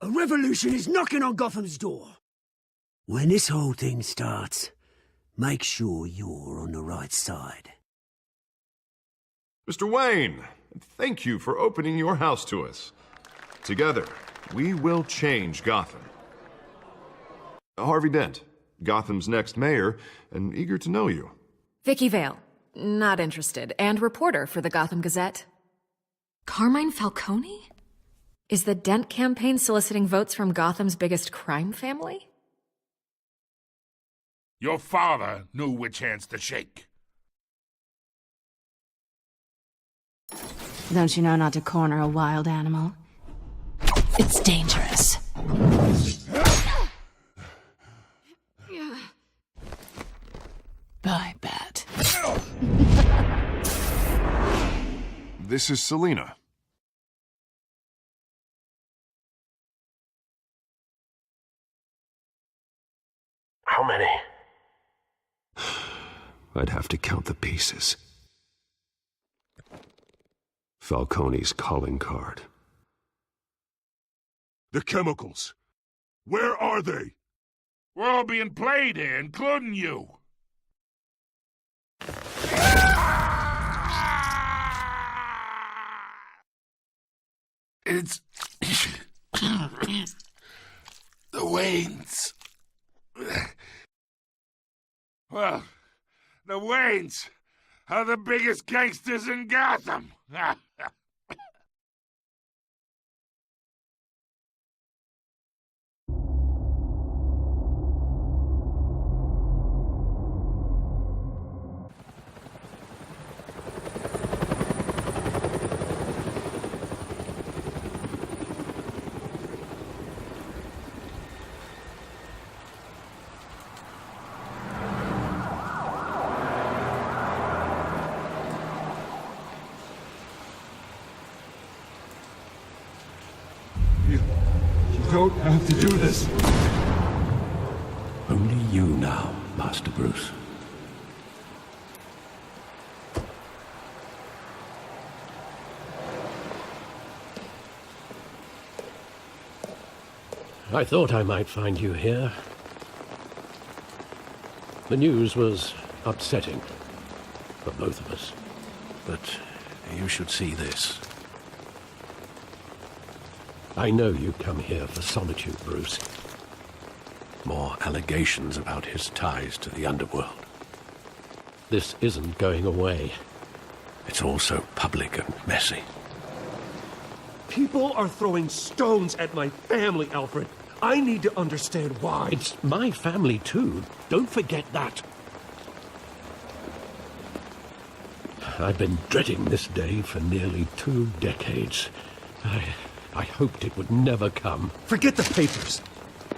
A revolution is knocking on Gotham's door. When this whole thing starts, make sure you're on the right side. Mr. Wayne, thank you for opening your house to us. Together, we will change Gotham. Harvey Dent, Gotham's next mayor, and eager to know you. Vicky Vale, not interested, and reporter for the Gotham Gazette. Carmine Falcone? Is the Dent campaign soliciting votes from Gotham's biggest crime family? Your father knew which hands to shake. Don't you know not to corner a wild animal? It's dangerous. I bet. This is Selina. How many? I'd have to count the pieces. Falcone's calling card. The chemicals. Where are they? We're all being played here, including you. It's... the Waynes. Well, the Waynes are the biggest gangsters in Gotham. You don't have to do this. Only you now, Master Bruce. I thought I might find you here. The news was upsetting for both of us. But you should see this. I know you come here for solitude, Bruce. More allegations about his ties to the underworld. This isn't going away. It's all so public and messy. People are throwing stones at my family, Alfred. I need to understand why. It's my family, too. Don't forget that. I've been dreading this day for nearly 2 decades. I hoped it would never come. Forget the papers.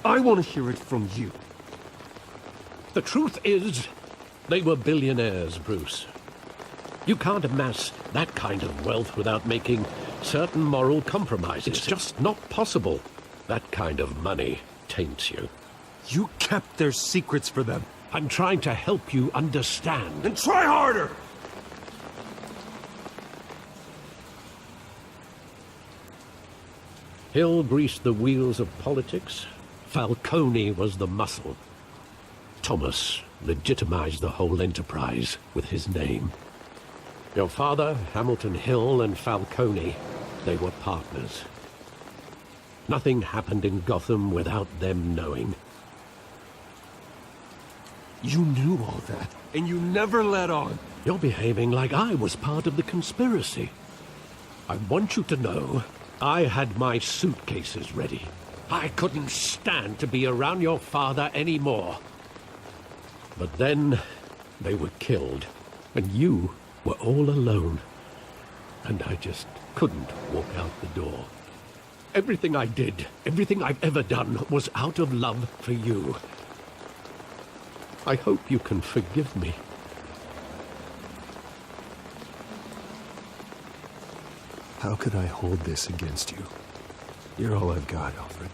I want to hear it from you. The truth is, they were billionaires, Bruce. You can't amass that kind of wealth without making certain moral compromises. It's just not possible. That kind of money taints you. You kept their secrets for them. I'm trying to help you understand. Then try harder! Hill greased the wheels of politics. Falcone was the muscle. Thomas legitimized the whole enterprise with his name. Your father, Hamilton Hill, and Falcone, they were partners. Nothing happened in Gotham without them knowing. You knew all that, and you never let on. You're behaving like I was part of the conspiracy. I want you to know I had my suitcases ready. I couldn't stand to be around your father anymore. But then they were killed, and you were all alone. And I just couldn't walk out the door. Everything I did, everything I've ever done, was out of love for you. I hope you can forgive me. How could I hold this against you? You're all I've got, Alfred.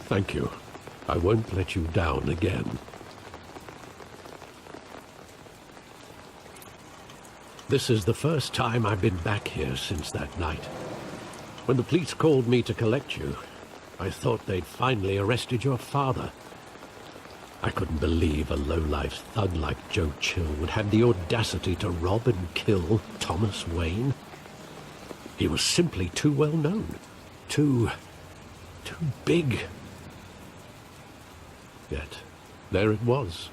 Thank you. I won't let you down again. This is the first time I've been back here since that night. When the police called me to collect you, I thought they'd finally arrested your father. I couldn't believe a low-life thug like Joe Chill would have the audacity to rob and kill Thomas Wayne. He was simply too well known. Too big. Yet, there it was.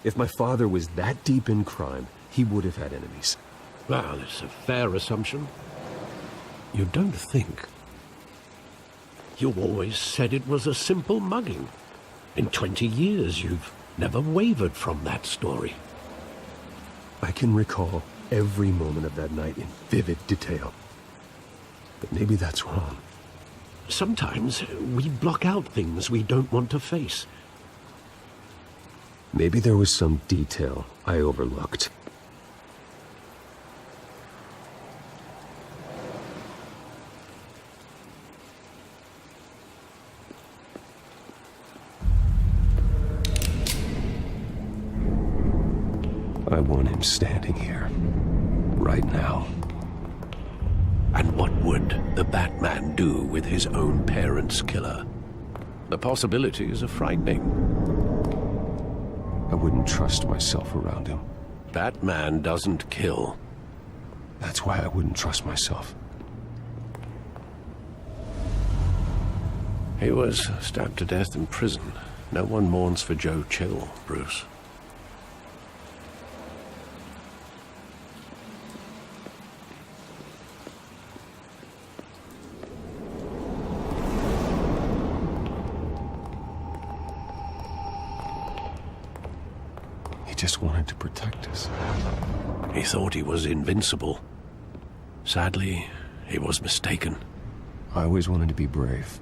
If my father was that deep in crime, he would have had enemies. Well, it's a fair assumption. You don't think? You always said it was a simple mugging. In 20 years, you've never wavered from that story. I can recall every moment of that night in vivid detail. But maybe that's wrong. Sometimes we block out things we don't want to face. Maybe there was some detail I overlooked. I want him standing here, right now. And what would the Batman do with his own parents' killer? The possibilities are frightening. I wouldn't trust myself around him. Batman doesn't kill. That's why I wouldn't trust myself. He was stabbed to death in prison. No one mourns for Joe Chill, Bruce. He just wanted to protect us. He thought he was invincible. Sadly, he was mistaken. I always wanted to be brave,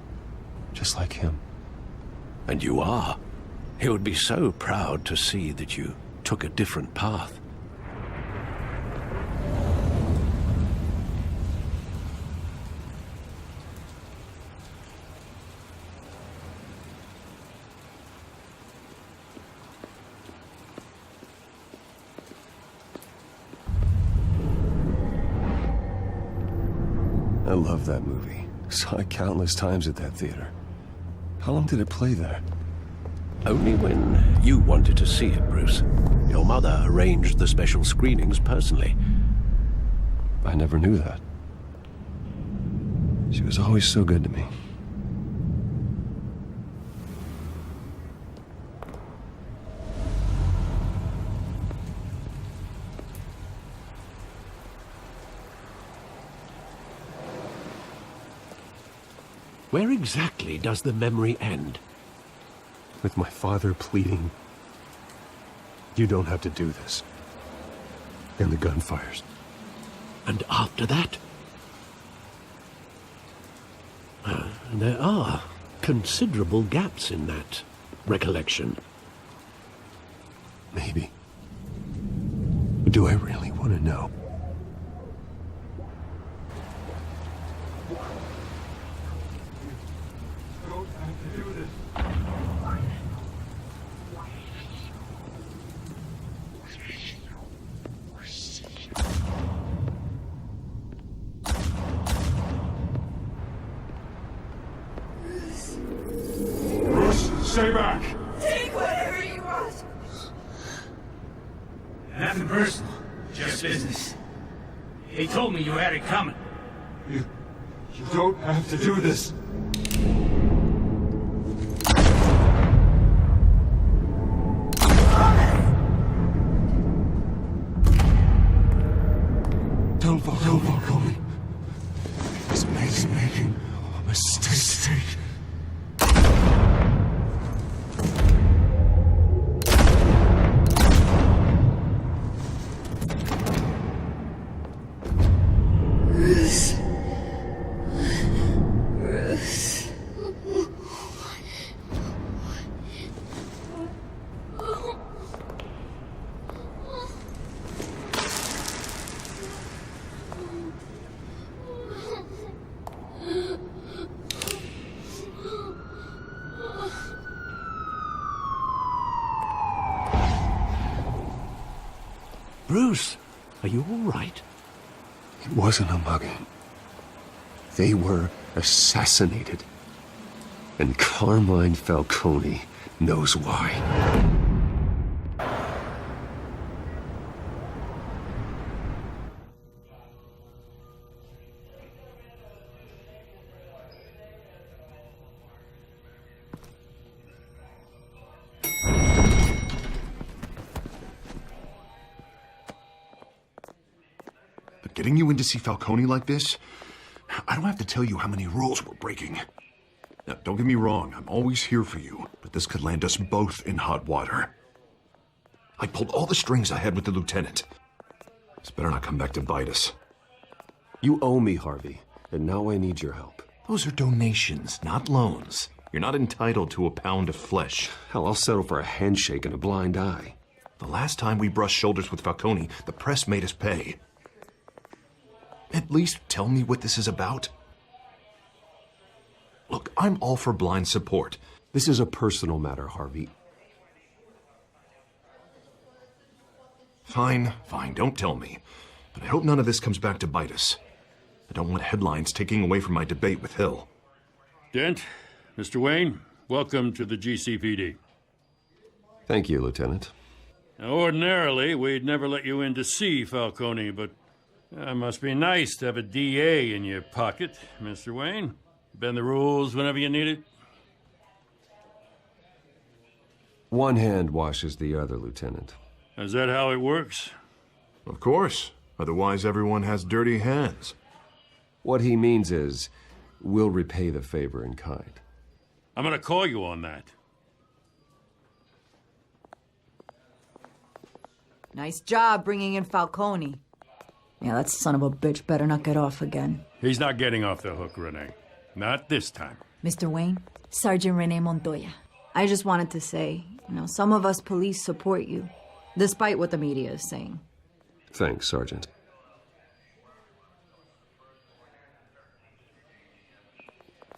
just like him. And you are. He would be so proud to see that you took a different path. I love that movie. Saw it countless times at that theater. How long did it play there? Only when you wanted to see it, Bruce. Your mother arranged the special screenings personally. I never knew that. She was always so good to me. Where exactly does the memory end? With my father pleading, "You don't have to do this." And the gunfires. And after that? There are considerable gaps in that recollection. Maybe. But do I really want to know? Stay back! Take whatever you want! Nothing personal, just business. He told me you had it coming. You don't have to do this. Don't follow me. He's making a mistake. Bruce, are you all right? It wasn't a mugging. They were assassinated. And Carmine Falcone knows why. But getting you in to see Falcone like this, I don't have to tell you how many rules we're breaking. Now, don't get me wrong, I'm always here for you, but this could land us both in hot water. I pulled all the strings I had with the lieutenant. This better not come back to bite us. You owe me, Harvey, and now I need your help. Those are donations, not loans. You're not entitled to a pound of flesh. Hell, I'll settle for a handshake and a blind eye. The last time we brushed shoulders with Falcone, the press made us pay. At least tell me what this is about. Look, I'm all for blind support. This is a personal matter, Harvey. Fine, don't tell me. But I hope none of this comes back to bite us. I don't want headlines taking away from my debate with Hill. Dent, Mr. Wayne, welcome to the GCPD. Thank you, Lieutenant. Now, ordinarily, we'd never let you in to see Falcone, but it must be nice to have a DA in your pocket, Mr. Wayne. Bend the rules whenever you need it. One hand washes the other, Lieutenant. Is that how it works? Of course. Otherwise, everyone has dirty hands. What he means is, we'll repay the favor in kind. I'm gonna call you on that. Nice job bringing in Falcone. Yeah, that son of a bitch better not get off again. He's not getting off the hook, Renee. Not this time. Mr. Wayne, Sergeant Renee Montoya. I just wanted to say, some of us police support you, despite what the media is saying. Thanks, Sergeant.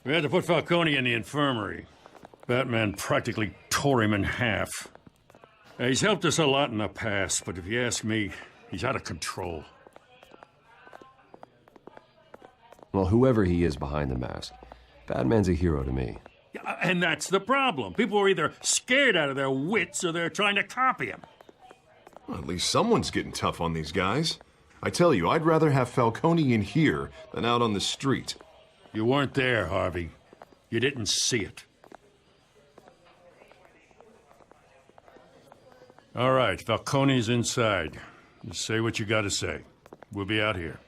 We had to put Falcone in the infirmary. Batman practically tore him in half. He's helped us a lot in the past, but if you ask me, he's out of control. Well, whoever he is behind the mask, Batman's a hero to me. Yeah, and that's the problem. People are either scared out of their wits or they're trying to copy him. Well, at least someone's getting tough on these guys. I tell you, I'd rather have Falcone in here than out on the street. You weren't there, Harvey. You didn't see it. All right, Falcone's inside. Just say what you gotta say. We'll be out here.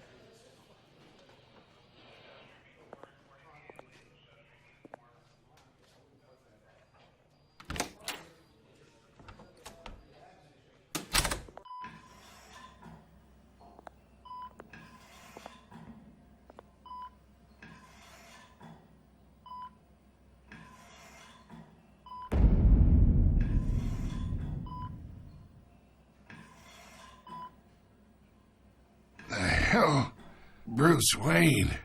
Hell, Bruce Wayne.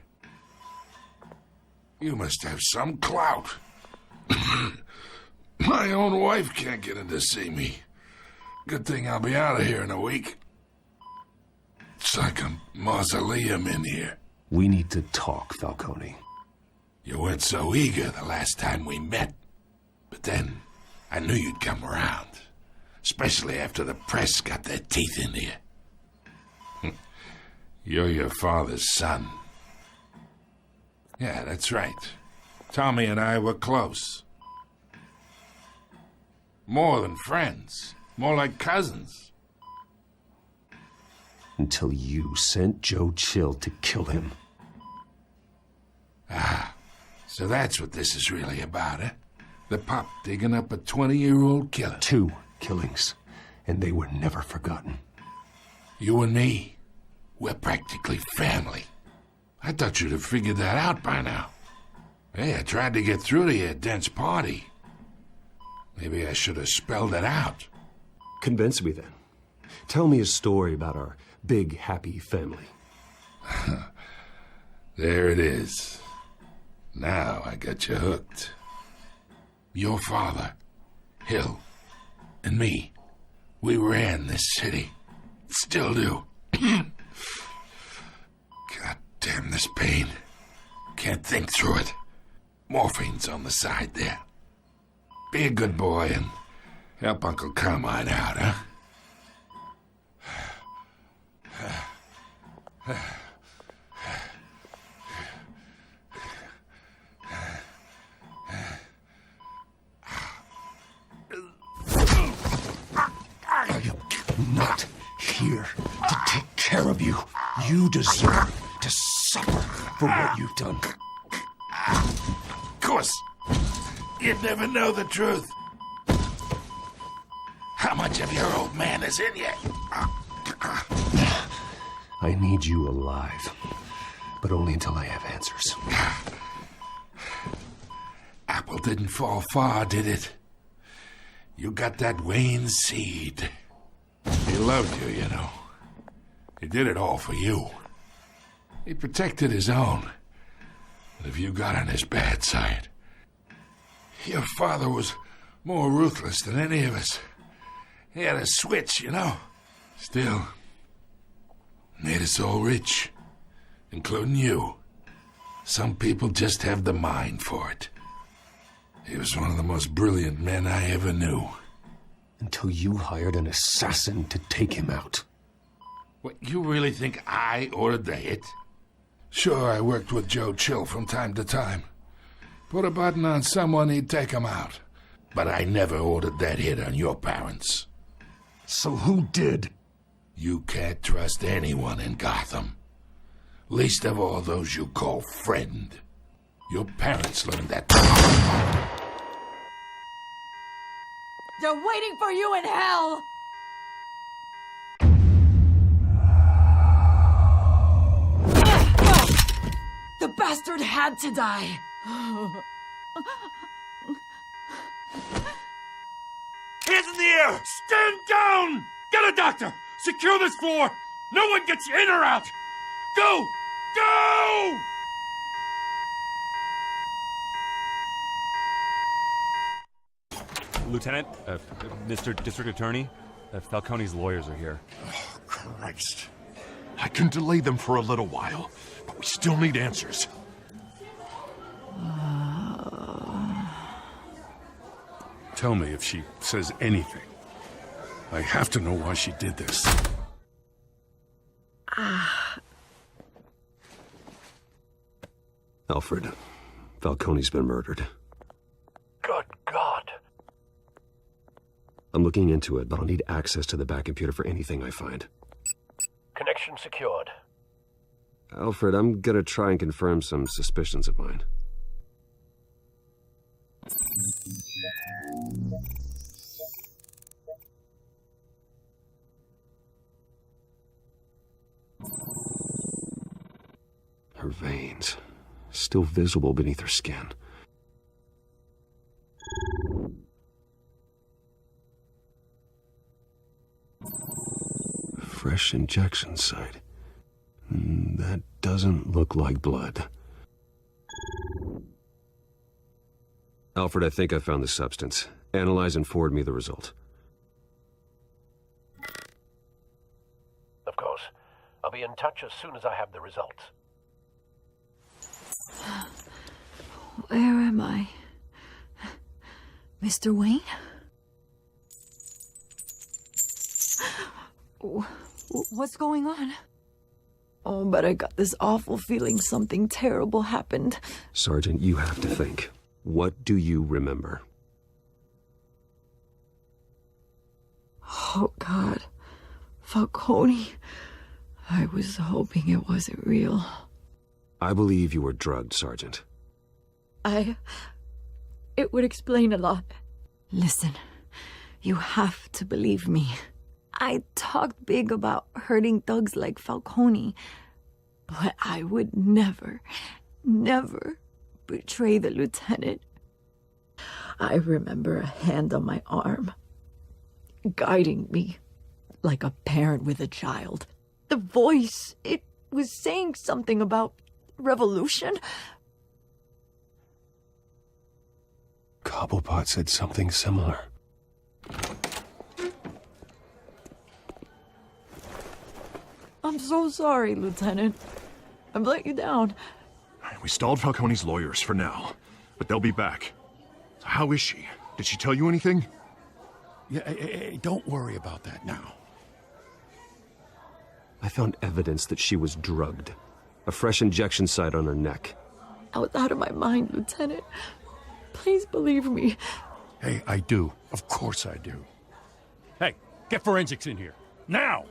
You must have some clout. My own wife can't get in to see me. Good thing I'll be out of here in a week. It's like a mausoleum in here. We need to talk, Falcone. You weren't so eager the last time we met. But then, I knew you'd come around. Especially after the press got their teeth into you. You're your father's son. Yeah, that's right. Tommy and I were close. More than friends. More like cousins. Until you sent Joe Chill to kill him. Ah, so that's what this is really about, eh? The pup digging up a 20-year-old killer. 2 killings, and they were never forgotten. You and me. We're practically family. I thought you'd have figured that out by now. Hey, I tried to get through to you at Dent's party. Maybe I should have spelled it out. Convince me then. Tell me a story about our big, happy family. There it is. Now I got you hooked. Your father, Hill, and me, we ran this city. Still do. God damn this pain. can't think through it. Morphine's on the side there. Be a good boy and help Uncle Carmine out, huh? I'm not here to take care of you. You deserve to suffer for what you've done. Of course, you'd never know the truth. How much of your old man is in you? I need you alive, but only until I have answers. Apple didn't fall far, did it? You got that Wayne seed. He loved you, you know. He did it all for you. He protected his own. But if you got on his bad side, your father was more ruthless than any of us. He had a switch, you know. Still, made us all rich, including you. Some people just have the mind for it. He was one of the most brilliant men I ever knew. Until you hired an assassin to take him out. What, you really think I ordered the hit? Sure, I worked with Joe Chill from time to time. Put a button on someone, he'd take him out. But I never ordered that hit on your parents. So who did? You can't trust anyone in Gotham. Least of all those you call friend. Your parents learned that. They're waiting for you in hell! The bastard had to die! Hands in the air! Stand down! Get a doctor! Secure this floor! No one gets in or out! Go! Go! Lieutenant, Mr. District Attorney, Falcone's lawyers are here. Oh, Christ. I can delay them for a little while, but we still need answers. Tell me if she says anything. I have to know why she did this. Alfred, Falcone's been murdered. Good God. I'm looking into it, but I'll need access to the back computer for anything I find. Connection secured. Alfred, I'm gonna try and confirm some suspicions of mine. Her veins, still visible beneath her skin. Fresh injection site. That doesn't look like blood. Alfred, I think I found the substance. Analyze and forward me the result. Of course. I'll be in touch as soon as I have the results. Where am I? Mr. Wayne? What's going on? Oh, but I got this awful feeling something terrible happened. Sergeant, you have to think. What do you remember? Oh, God. Falcone. I was hoping it wasn't real. I believe you were drugged, Sergeant. It would explain a lot. Listen, you have to believe me. I talked big about hurting thugs like Falcone, but I would never betray the lieutenant. I remember a hand on my arm, guiding me like a parent with a child. The voice, it was saying something about revolution. Cobblepot said something similar. I'm so sorry, Lieutenant. I've let you down. We stalled Falcone's lawyers for now, but they'll be back. So how is she? Did she tell you anything? Yeah, hey, don't worry about that now. I found evidence that she was drugged. A fresh injection site on her neck. I was out of my mind, Lieutenant. Please believe me. Hey, I do. Of course I do. Hey, get forensics in here. Now!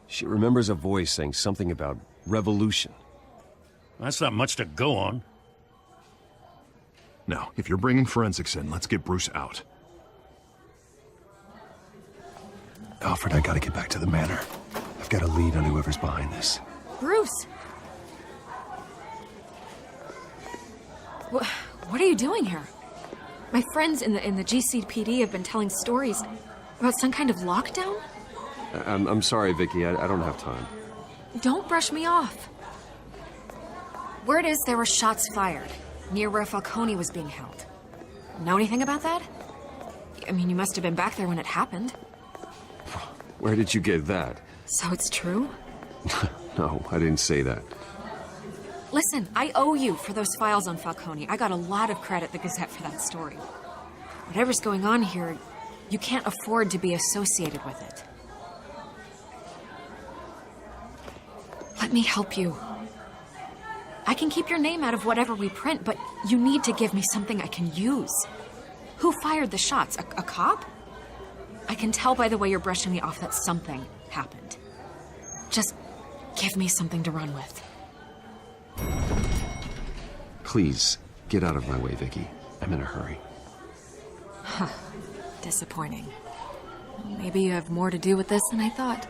She remembers a voice saying something about revolution. That's not much to go on. Now, if you're bringing forensics in, let's get Bruce out. Alfred, I gotta get back to the manor. I've got a lead on whoever's behind this. Bruce! What are you doing here? My friends in the GCPD have been telling stories about some kind of lockdown? I'm sorry, Vicky. I don't have time. Don't brush me off. Word is there were shots fired near where Falcone was being held. Know anything about that? I mean, you must have been back there when it happened. Where did you get that? So it's true? No, I didn't say that. Listen, I owe you for those files on Falcone. I got a lot of credit at the Gazette for that story. Whatever's going on here, you can't afford to be associated with it. Let me help you. I can keep your name out of whatever we print, but you need to give me something I can use. Who fired the shots? A cop? I can tell by the way you're brushing me off that something happened. Just give me something to run with. Please, get out of my way, Vicky. I'm in a hurry. Huh. Disappointing. Maybe you have more to do with this than I thought.